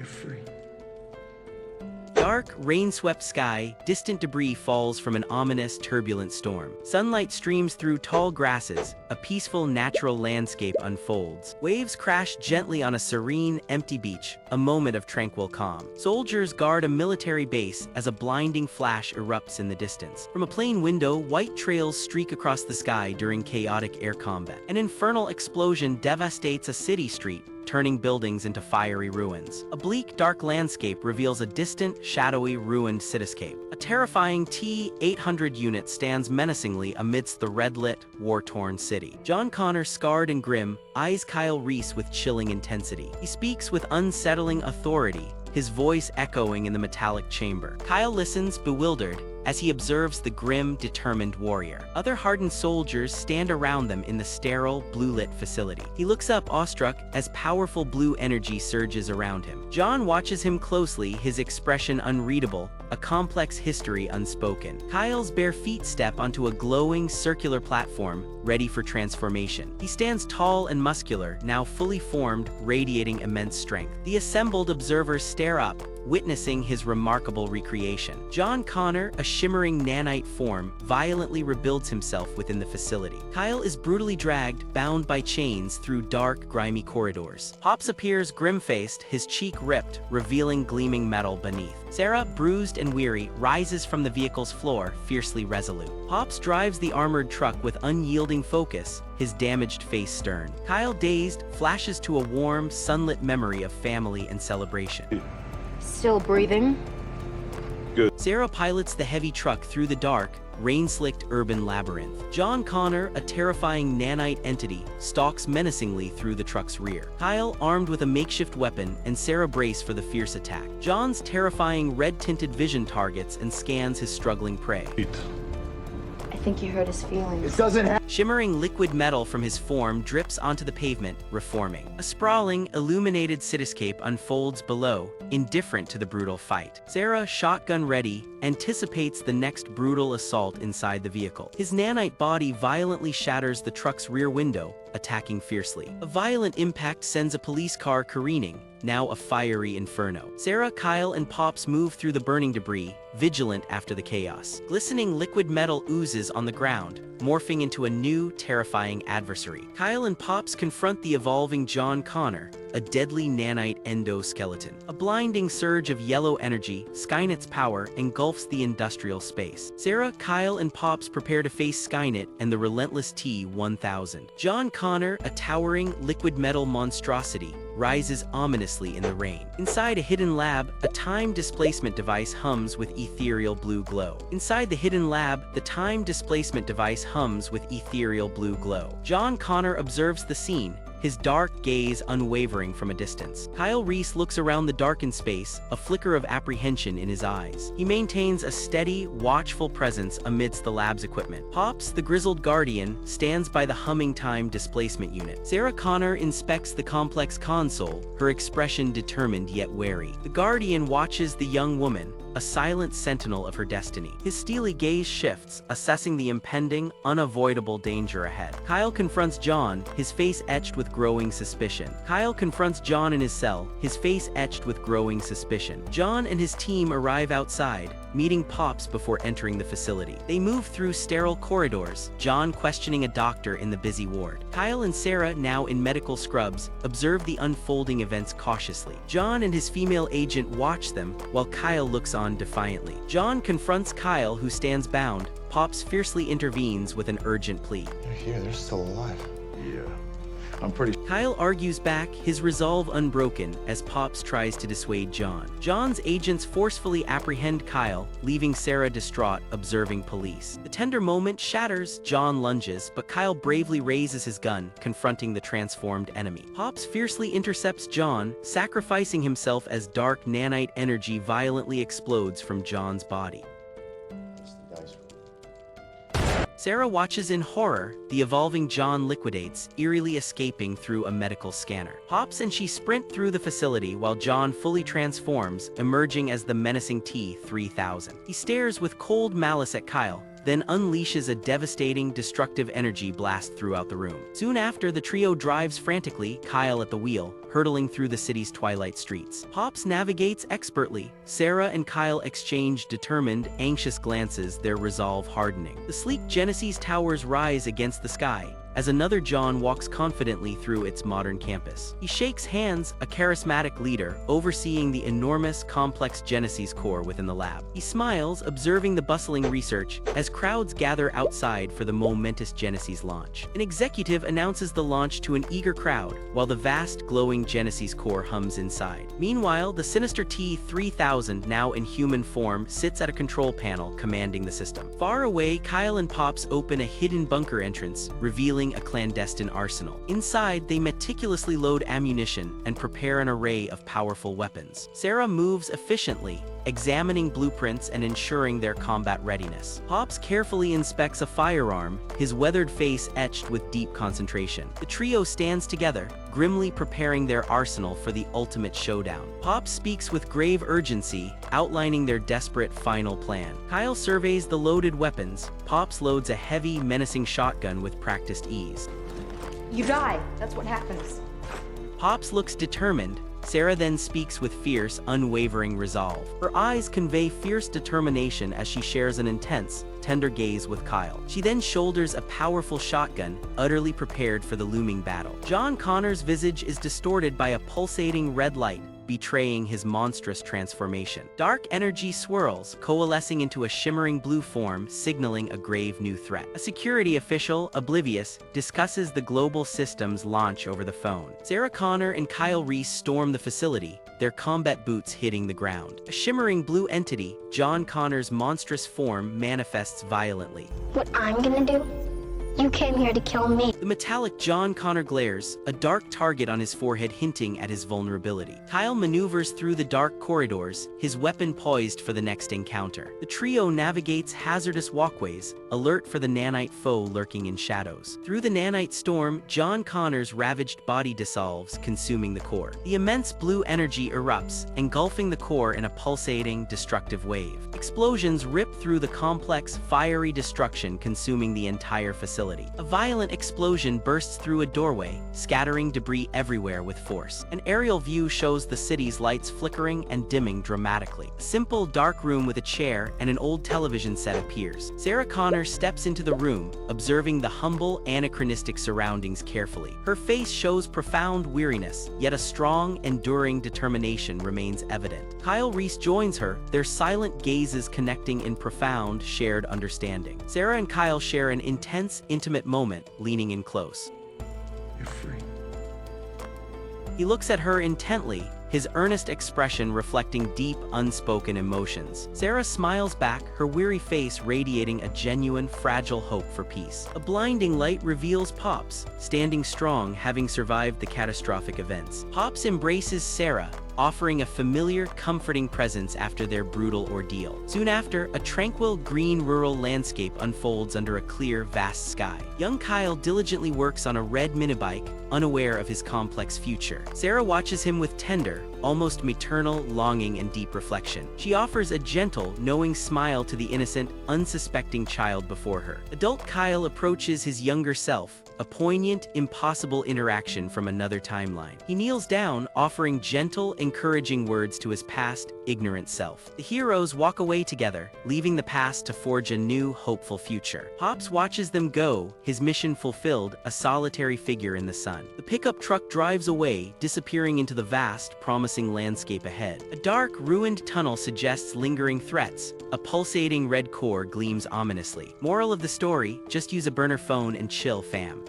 You're free. Dark, rain-swept sky, distant debris falls from an ominous, turbulent storm. Sunlight streams through tall grasses, a peaceful natural landscape unfolds. Waves crash gently on a serene, empty beach, a moment of tranquil calm. Soldiers guard a military base as a blinding flash erupts in the distance. From a plane window, white trails streak across the sky during chaotic air combat. An infernal explosion devastates a city street, turning buildings into fiery ruins. A bleak, dark landscape reveals a distant, shadowy, ruined cityscape. A terrifying T-800 unit stands menacingly amidst the red-lit, war-torn city. John Connor, scarred and grim, eyes Kyle Reese with chilling intensity. He speaks with unsettling authority, his voice echoing in the metallic chamber. Kyle listens, bewildered, as he observes the grim, determined warrior. Other hardened soldiers stand around them in the sterile, blue-lit facility. He looks up, awestruck, as powerful blue energy surges around him. John watches him closely, his expression unreadable, a complex history unspoken. Kyle's bare feet step onto a glowing, circular platform, ready for transformation. He stands tall and muscular, now fully formed, radiating immense strength. The assembled observers stare up, witnessing his remarkable recreation. John Connor, a shimmering nanite form, violently rebuilds himself within the facility. Kyle is brutally dragged, bound by chains, through dark, grimy corridors. Pops appears grim-faced, his cheek ripped, revealing gleaming metal beneath. Sarah, bruised and weary, rises from the vehicle's floor, fiercely resolute. Pops drives the armored truck with unyielding focus, his damaged face stern. Kyle, dazed, flashes to a warm, sunlit memory of family and celebration. Still breathing? Good. Sarah pilots the heavy truck through the dark, rain-slicked urban labyrinth. John Connor, a terrifying nanite entity, stalks menacingly through the truck's rear. Kyle, armed with a makeshift weapon, and Sarah brace for the fierce attack. John's terrifying red-tinted vision targets and scans his struggling prey. I think you hurt his feelings. It doesn't have. Shimmering liquid metal from his form drips onto the pavement, reforming. A sprawling, illuminated cityscape unfolds below, indifferent to the brutal fight. Sarah, shotgun ready, anticipates the next brutal assault inside the vehicle. His nanite body violently shatters the truck's rear window, attacking fiercely. A violent impact sends a police car careening, now a fiery inferno. Sarah, Kyle, and Pops move through the burning debris, vigilant after the chaos. Glistening liquid metal oozes on the ground, morphing into a new, terrifying adversary. Kyle and Pops confront the evolving John Connor, a deadly nanite endoskeleton. A blinding surge of yellow energy, Skynet's power, engulfs the industrial space. Sarah, Kyle, and Pops prepare to face Skynet and the relentless T-1000. John Connor, a towering, liquid metal monstrosity, rises ominously in the rain. Inside a hidden lab, a time displacement device hums with ethereal blue glow. Inside the hidden lab, the time displacement device hums with ethereal blue glow. John Connor observes the scene, his dark gaze unwavering from a distance. Kyle Reese looks around the darkened space, a flicker of apprehension in his eyes. He maintains a steady, watchful presence amidst the lab's equipment. Pops, the grizzled guardian, stands by the humming time displacement unit. Sarah Connor inspects the complex console, her expression determined yet wary. The guardian watches the young woman, a silent sentinel of her destiny. His steely gaze shifts, assessing the impending, unavoidable danger ahead. Kyle confronts John, his face etched with growing suspicion. Kyle confronts John in his cell, his face etched with growing suspicion. John and his team arrive outside, meeting Pops before entering the facility. They move through sterile corridors, John questioning a doctor in the busy ward. Kyle and Sarah, now in medical scrubs, observe the unfolding events cautiously. John and his female agent watch them, while Kyle looks on defiantly. John confronts Kyle, who stands bound. Pops fiercely intervenes with an urgent plea. They're here, they're still alive. Yeah. I'm pretty. Kyle argues back, his resolve unbroken, as Pops tries to dissuade John. John's agents forcefully apprehend Kyle, leaving Sarah distraught, observing police. The tender moment shatters, John lunges, but Kyle bravely raises his gun, confronting the transformed enemy. Pops fiercely intercepts John, sacrificing himself as dark nanite energy violently explodes from John's body. Sarah watches in horror, the evolving John liquidates, eerily escaping through a medical scanner. Pops and she sprint through the facility while John fully transforms, emerging as the menacing T-3000. He stares with cold malice at Kyle, then unleashes a devastating, destructive energy blast throughout the room. Soon after, the trio drives frantically, Kyle at the wheel, hurtling through the city's twilight streets. Pops navigates expertly. Sarah and Kyle exchange determined, anxious glances, their resolve hardening. The sleek Genisys towers rise against the sky, as another John walks confidently through its modern campus. He shakes hands, a charismatic leader, overseeing the enormous, complex Genisys core within the lab. He smiles, observing the bustling research, as crowds gather outside for the momentous Genisys launch. An executive announces the launch to an eager crowd, while the vast, glowing Genisys core hums inside. Meanwhile, the sinister T-3000, now in human form, sits at a control panel, commanding the system. Far away, Kyle and Pops open a hidden bunker entrance, revealing a clandestine arsenal. Inside, they meticulously load ammunition and prepare an array of powerful weapons. Sarah moves efficiently, examining blueprints and ensuring their combat readiness. Pops carefully inspects a firearm, his weathered face etched with deep concentration. The trio stands together, grimly preparing their arsenal for the ultimate showdown. Pops speaks with grave urgency, outlining their desperate final plan. Kyle surveys the loaded weapons. Pops loads a heavy, menacing shotgun with practiced ease. You die. That's what happens. Pops looks determined. Sarah then speaks with fierce, unwavering resolve. Her eyes convey fierce determination as she shares an intense, tender gaze with Kyle. She then shoulders a powerful shotgun, utterly prepared for the looming battle. John Connor's visage is distorted by a pulsating red light, betraying his monstrous transformation. Dark energy swirls, coalescing into a shimmering blue form, signaling a grave new threat. A security official, oblivious, discusses the global system's launch over the phone. Sarah Connor and Kyle Reese storm the facility, their combat boots hitting the ground. A shimmering blue entity, John Connor's monstrous form, manifests violently. What I'm gonna do? You came here to kill me. The metallic John Connor glares, a dark target on his forehead hinting at his vulnerability. Kyle maneuvers through the dark corridors, his weapon poised for the next encounter. The trio navigates hazardous walkways, alert for the nanite foe lurking in shadows. Through the nanite storm, John Connor's ravaged body dissolves, consuming the core. The immense blue energy erupts, engulfing the core in a pulsating, destructive wave. Explosions rip through the complex, fiery destruction, consuming the entire facility. A violent explosion bursts through a doorway, scattering debris everywhere with force. An aerial view shows the city's lights flickering and dimming dramatically. A simple, dark room with a chair and an old television set appears. Sarah Connor steps into the room, observing the humble, anachronistic surroundings carefully. Her face shows profound weariness, yet a strong, enduring determination remains evident. Kyle Reese joins her, their silent gazes connecting in profound, shared understanding. Sarah and Kyle share an intense, intimate moment, leaning in close. You're free. He looks at her intently, his earnest expression reflecting deep, unspoken emotions. Sarah smiles back, her weary face radiating a genuine, fragile hope for peace. A blinding light reveals Pops, standing strong, having survived the catastrophic events. Pops embraces Sarah, offering a familiar, comforting presence after their brutal ordeal. Soon after, a tranquil, green rural landscape unfolds under a clear, vast sky. Young Kyle diligently works on a red minibike, unaware of his complex future. Sarah watches him with tender, almost maternal longing and deep reflection. She offers a gentle, knowing smile to the innocent, unsuspecting child before her. Adult Kyle approaches his younger self, a poignant, impossible interaction from another timeline. He kneels down, offering gentle, encouraging words to his past, ignorant self. The heroes walk away together, leaving the past to forge a new, hopeful future. Pops watches them go, his mission fulfilled, a solitary figure in the sun. The pickup truck drives away, disappearing into the vast, promising landscape ahead. A dark, ruined tunnel suggests lingering threats. A pulsating red core gleams ominously. Moral of the story, just use a burner phone and chill, fam.